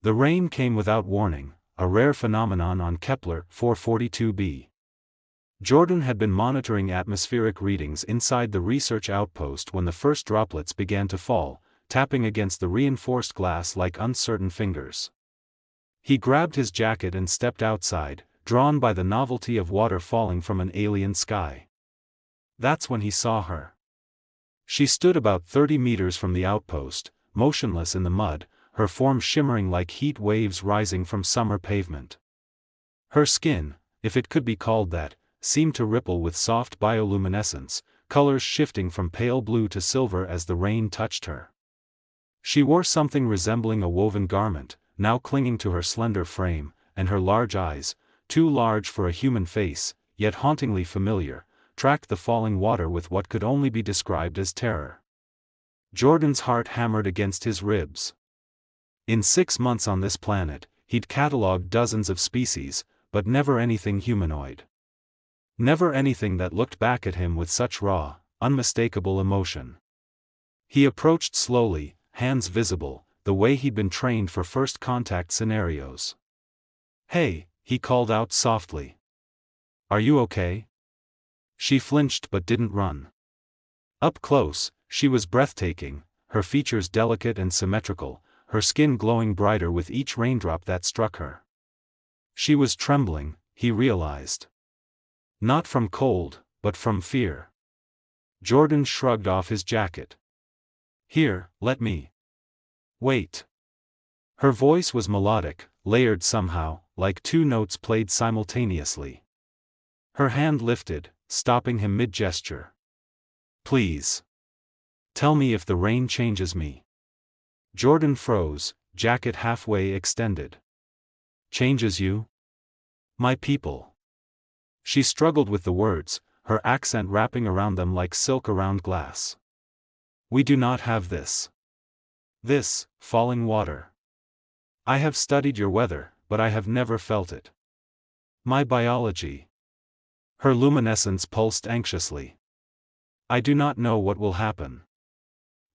The rain came without warning, a rare phenomenon on Kepler 442b. Jordan had been monitoring atmospheric readings inside the research outpost when the first droplets began to fall, tapping against the reinforced glass like uncertain fingers. He grabbed his jacket and stepped outside, drawn by the novelty of water falling from an alien sky. That's when he saw her. She stood about 30 meters from the outpost, motionless in the mud, her form shimmering like heat waves rising from summer pavement. Her skin, if it could be called that, seemed to ripple with soft bioluminescence, colors shifting from pale blue to silver as the rain touched her. She wore something resembling a woven garment, now clinging to her slender frame, and her large eyes, too large for a human face, yet hauntingly familiar, tracked the falling water with what could only be described as terror. Jordan's heart hammered against his ribs. In 6 months on this planet, he'd catalogued dozens of species, but never anything humanoid. Never anything that looked back at him with such raw, unmistakable emotion. He approached slowly, hands visible, the way he'd been trained for first contact scenarios. "Hey," he called out softly. "Are you okay?" She flinched but didn't run. Up close, she was breathtaking, her features delicate and symmetrical, her skin glowing brighter with each raindrop that struck her. She was trembling, he realized. Not from cold, but from fear. Jordan shrugged off his jacket. "Here, let me." "Wait." Her voice was melodic, layered somehow, like 2 notes played simultaneously. Her hand lifted, stopping him mid-gesture. "Please. Tell me if the rain changes me." Jordan froze, jacket halfway extended. "Changes you?" "My people." She struggled with the words, her accent wrapping around them like silk around glass. "We do not have this. This, falling water. I have studied your weather, but I have never felt it. My biology." Her luminescence pulsed anxiously. "I do not know what will happen."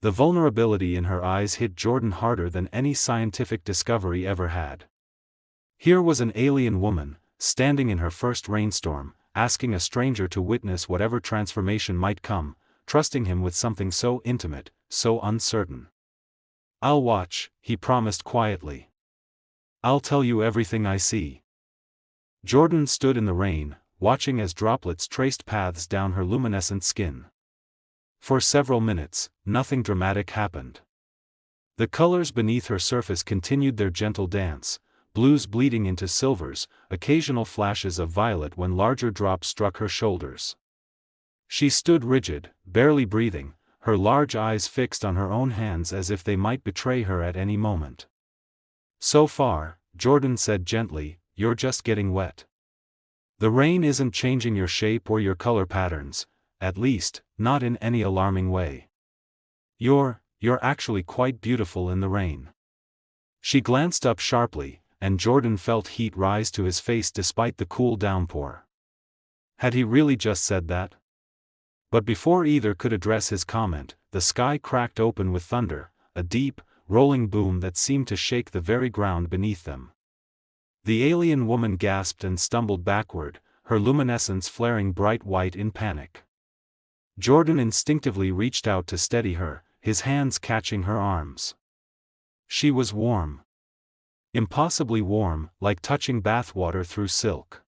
The vulnerability in her eyes hit Jordan harder than any scientific discovery ever had. Here was an alien woman, standing in her first rainstorm, asking a stranger to witness whatever transformation might come, trusting him with something so intimate, so uncertain. "I'll watch," he promised quietly. "I'll tell you everything I see." Jordan stood in the rain, watching as droplets traced paths down her luminescent skin. For several minutes, nothing dramatic happened. The colors beneath her surface continued their gentle dance, blues bleeding into silvers, occasional flashes of violet when larger drops struck her shoulders. She stood rigid, barely breathing, her large eyes fixed on her own hands as if they might betray her at any moment. "So far," Jordan said gently, "you're just getting wet. The rain isn't changing your shape or your color patterns, at least, not in any alarming way. You're actually quite beautiful in the rain." She glanced up sharply, and Jordan felt heat rise to his face despite the cool downpour. Had he really just said that? But before either could address his comment, the sky cracked open with thunder, a deep, rolling boom that seemed to shake the very ground beneath them. The alien woman gasped and stumbled backward, her luminescence flaring bright white in panic. Jordan instinctively reached out to steady her, his hands catching her arms. She was warm. Impossibly warm, like touching bathwater through silk.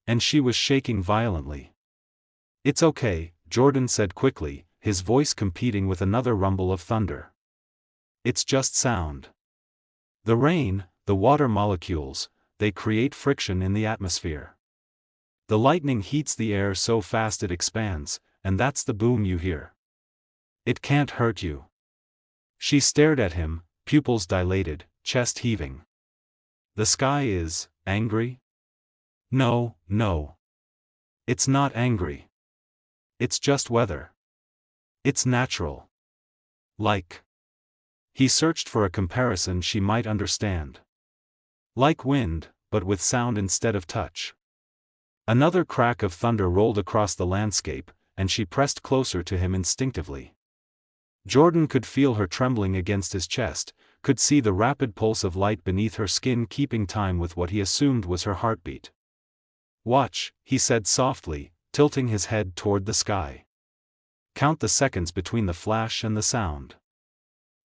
And she was shaking violently. "It's okay," Jordan said quickly, his voice competing with another rumble of thunder. "It's just sound. The rain, the water molecules, they create friction in the atmosphere. The lightning heats the air so fast it expands, and that's the boom you hear. It can't hurt you." She stared at him, pupils dilated, chest heaving. "The sky is angry?" No. It's not angry. It's just weather. It's natural. Like." He searched for a comparison she might understand. "Like wind, but with sound instead of touch." Another crack of thunder rolled across the landscape, and she pressed closer to him instinctively. Jordan could feel her trembling against his chest, could see the rapid pulse of light beneath her skin keeping time with what he assumed was her heartbeat. "Watch," he said softly, tilting his head toward the sky. "Count the seconds between the flash and the sound.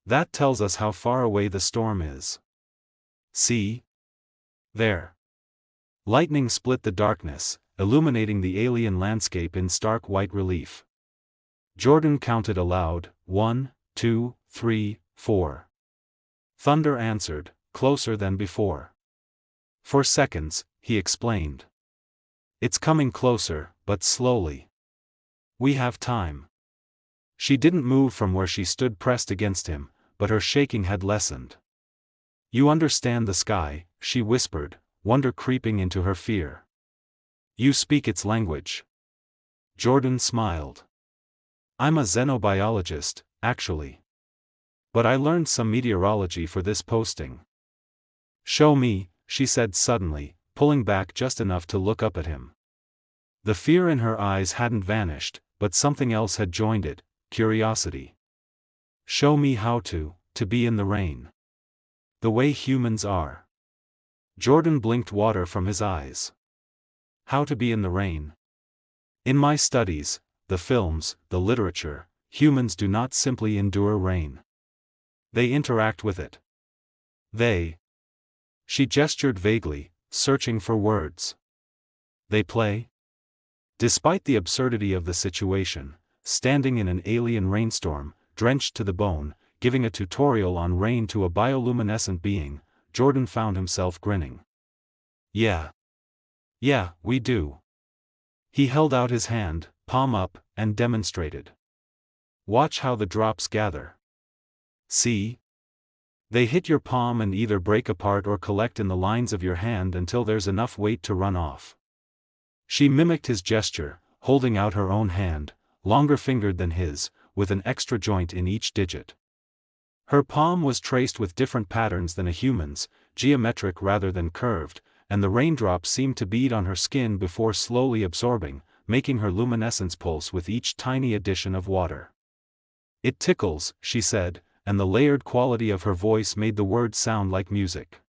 That tells us how far away the storm is. See? There." Lightning split the darkness, illuminating the alien landscape in stark white relief. Jordan counted aloud, 1, 2, 3, 4. Thunder answered, closer than before. "For seconds," he explained. "It's coming closer, but slowly. We have time." She didn't move from where she stood pressed against him, but her shaking had lessened. "You understand the sky," she whispered, wonder creeping into her fear. "You speak its language." Jordan smiled. "I'm a xenobiologist, actually. But I learned some meteorology for this posting." "Show me," she said suddenly, pulling back just enough to look up at him. The fear in her eyes hadn't vanished, but something else had joined it, curiosity. "Show me how to be in the rain. The way humans are." Jordan blinked water from his eyes. "How to be in the rain? In my studies, the films, the literature, humans do not simply endure rain. They interact with it. They..." She gestured vaguely, searching for words. "They play?" Despite the absurdity of the situation, standing in an alien rainstorm, drenched to the bone, giving a tutorial on rain to a bioluminescent being, Jordan found himself grinning. Yeah, we do." He held out his hand, palm up, and demonstrated. "Watch how the drops gather. See? They hit your palm and either break apart or collect in the lines of your hand until there's enough weight to run off." She mimicked his gesture, holding out her own hand, longer fingered than his, with an extra joint in each digit. Her palm was traced with different patterns than a human's, geometric rather than curved, and the raindrops seemed to bead on her skin before slowly absorbing, making her luminescence pulse with each tiny addition of water. "It tickles," she said, and the layered quality of her voice made the words sound like music.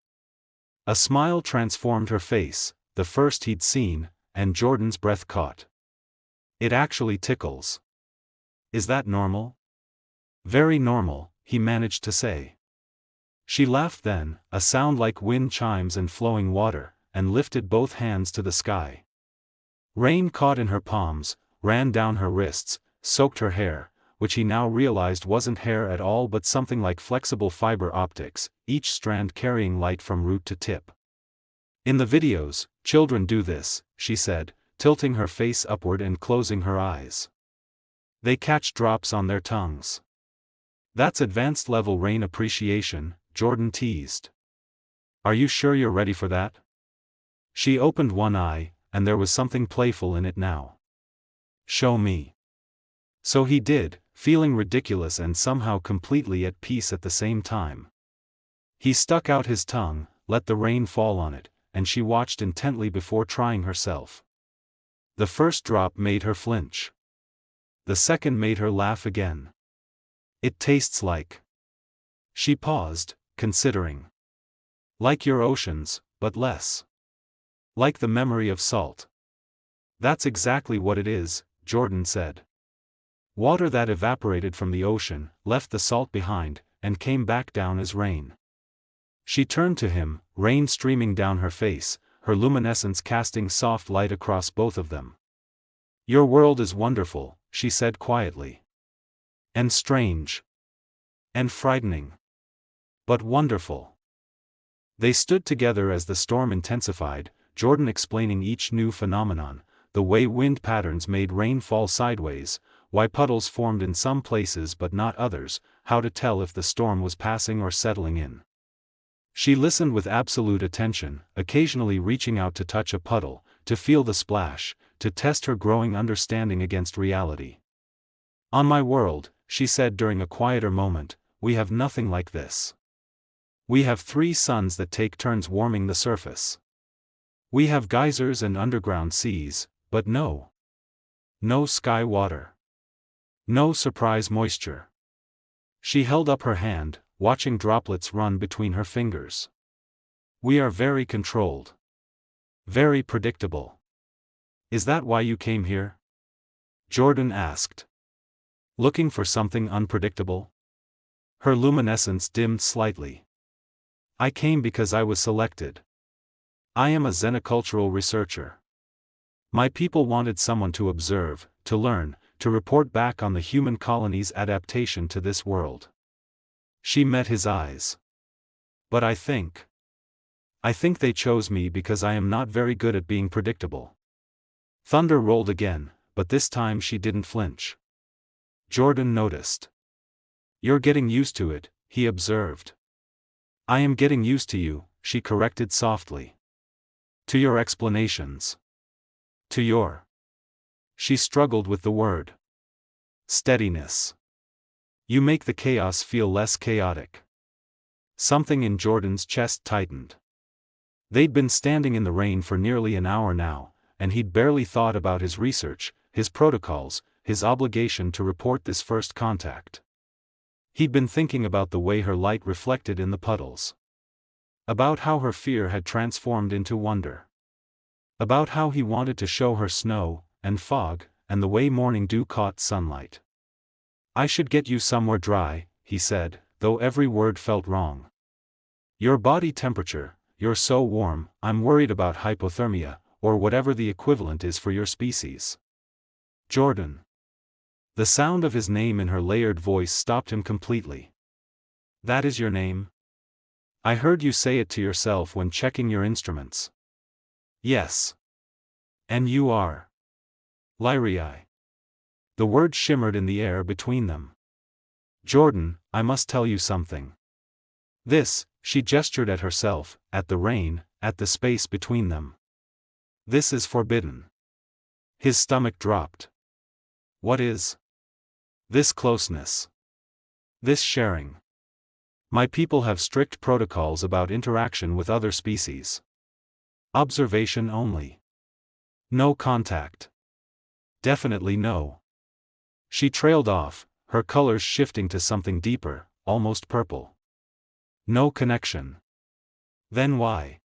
A smile transformed her face, the first he'd seen, and Jordan's breath caught. "It actually tickles. Is that normal?" "Very normal," he managed to say. She laughed then, a sound like wind chimes and flowing water, and lifted both hands to the sky. Rain caught in her palms, ran down her wrists, soaked her hair, which he now realized wasn't hair at all but something like flexible fiber optics, each strand carrying light from root to tip. "In the videos, children do this," she said, tilting her face upward and closing her eyes. "They catch drops on their tongues." "That's advanced level rain appreciation," Jordan teased. "Are you sure you're ready for that?" She opened one eye, and there was something playful in it now. "Show me." So he did, feeling ridiculous and somehow completely at peace at the same time. He stuck out his tongue, let the rain fall on it, and she watched intently before trying herself. The first drop made her flinch. The second made her laugh again. "It tastes like..." She paused, considering. "Like your oceans, but less. Like the memory of salt." "That's exactly what it is," Jordan said. "Water that evaporated from the ocean, left the salt behind, and came back down as rain." She turned to him, rain streaming down her face, her luminescence casting soft light across both of them. "Your world is wonderful," she said quietly. "And strange. And frightening. But wonderful." They stood together as the storm intensified, Jordan explaining each new phenomenon, the way wind patterns made rain fall sideways, why puddles formed in some places but not others, how to tell if the storm was passing or settling in. She listened with absolute attention, occasionally reaching out to touch a puddle, to feel the splash, to test her growing understanding against reality. "On my world," she said during a quieter moment, "we have nothing like this. We have 3 suns that take turns warming the surface. We have geysers and underground seas, but no sky water. No surprise moisture." She held up her hand, watching droplets run between her fingers. We are very controlled. Very predictable. Is that why you came here? Jordan asked. Looking for something unpredictable? Her luminescence dimmed slightly. I came because I was selected. I am a xenocultural researcher. My people wanted someone to observe, to learn, to report back on the human colony's adaptation to this world. She met his eyes. But I think they chose me because I am not very good at being predictable. Thunder rolled again, but this time she didn't flinch. Jordan noticed. You're getting used to it, he observed. I am getting used to you, she corrected softly. To your explanations. To your. She struggled with the word. Steadiness. You make the chaos feel less chaotic. Something in Jordan's chest tightened. They'd been standing in the rain for nearly an hour now, and he'd barely thought about his research, his protocols, his obligation to report this first contact. He'd been thinking about the way her light reflected in the puddles. About how her fear had transformed into wonder. About how he wanted to show her snow, and fog, and the way morning dew caught sunlight. I should get you somewhere dry, he said, though every word felt wrong. Your body temperature, you're so warm, I'm worried about hypothermia, or whatever the equivalent is for your species. Jordan. The sound of his name in her layered voice stopped him completely. That is your name? I heard you say it to yourself when checking your instruments. Yes. And you are? Lyrii. The word shimmered in the air between them. Jordan, I must tell you something. This, she gestured at herself, at the rain, at the space between them. This is forbidden. His stomach dropped. What is? This closeness. This sharing. My people have strict protocols about interaction with other species. Observation only. No contact. Definitely no. She trailed off, her colors shifting to something deeper, almost purple. No connection. Then why?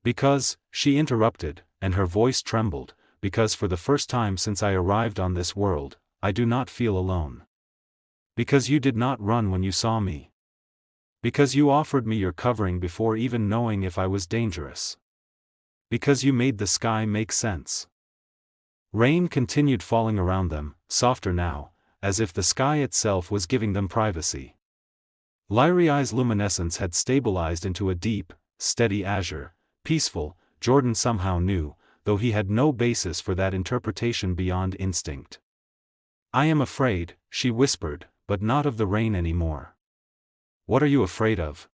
Because, she interrupted, and her voice trembled, because for the first time since I arrived on this world, I do not feel alone. Because you did not run when you saw me. Because you offered me your covering before even knowing if I was dangerous. Because you made the sky make sense. Rain continued falling around them, softer now, as if the sky itself was giving them privacy. Lyrii's luminescence had stabilized into a deep, steady azure, peaceful, Jordan somehow knew, though he had no basis for that interpretation beyond instinct. I am afraid, she whispered, but not of the rain anymore. What are you afraid of?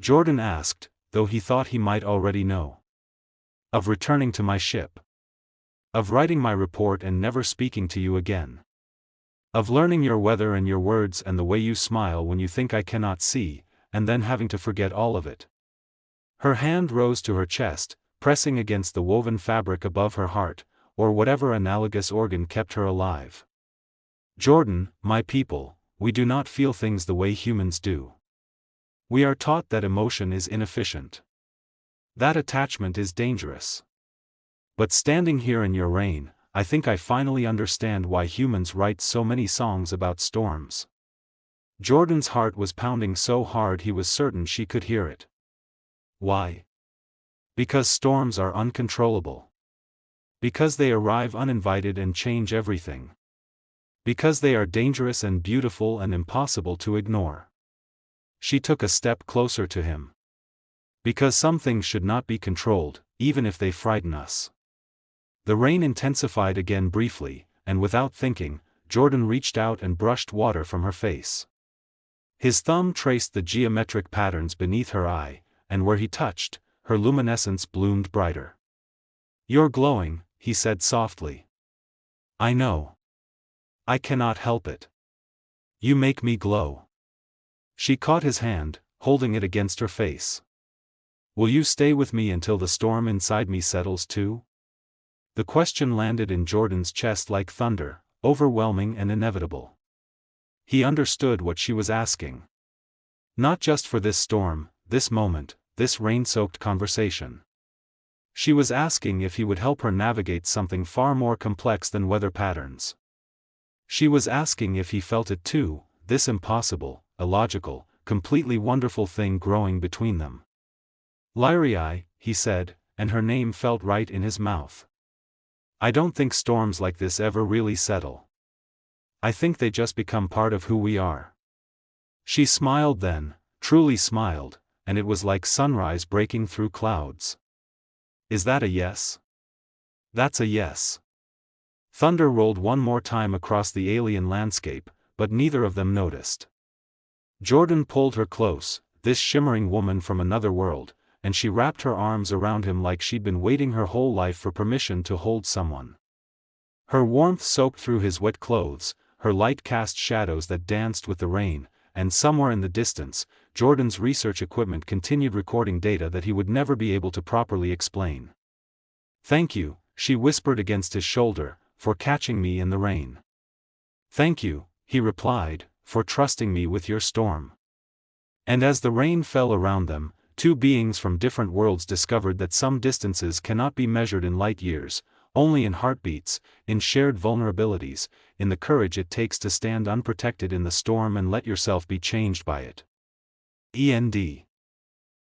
Jordan asked, though he thought he might already know. Of returning to my ship. Of writing my report and never speaking to you again. Of learning your weather and your words and the way you smile when you think I cannot see, and then having to forget all of it. Her hand rose to her chest, pressing against the woven fabric above her heart, or whatever analogous organ kept her alive. Jordan, my people, we do not feel things the way humans do. We are taught that emotion is inefficient. That attachment is dangerous. But standing here in your rain, I think I finally understand why humans write so many songs about storms. Jordan's heart was pounding so hard he was certain she could hear it. Why? Because storms are uncontrollable. Because they arrive uninvited and change everything. Because they are dangerous and beautiful and impossible to ignore. She took a step closer to him. Because some things should not be controlled, even if they frighten us. The rain intensified again briefly, and without thinking, Jordan reached out and brushed water from her face. His thumb traced the geometric patterns beneath her eye, and where he touched, her luminescence bloomed brighter. You're glowing, he said softly. I know. I cannot help it. You make me glow. She caught his hand, holding it against her face. Will you stay with me until the storm inside me settles too? The question landed in Jordan's chest like thunder, overwhelming and inevitable. He understood what she was asking. Not just for this storm, this moment, this rain-soaked conversation. She was asking if he would help her navigate something far more complex than weather patterns. She was asking if he felt it too, this impossible, illogical, completely wonderful thing growing between them. Lyrii, he said, and her name felt right in his mouth. I don't think storms like this ever really settle. I think they just become part of who we are. She smiled then, truly smiled, and it was like sunrise breaking through clouds. Is that a yes? That's a yes. Thunder rolled one more time across the alien landscape, but neither of them noticed. Jordan pulled her close, this shimmering woman from another world, and she wrapped her arms around him like she'd been waiting her whole life for permission to hold someone. Her warmth soaked through his wet clothes, her light cast shadows that danced with the rain, and somewhere in the distance, Jordan's research equipment continued recording data that he would never be able to properly explain. Thank you, she whispered against his shoulder, for catching me in the rain. Thank you, he replied, for trusting me with your storm. And as the rain fell around them, two beings from different worlds discovered that some distances cannot be measured in light years, only in heartbeats, in shared vulnerabilities, in the courage it takes to stand unprotected in the storm and let yourself be changed by it. END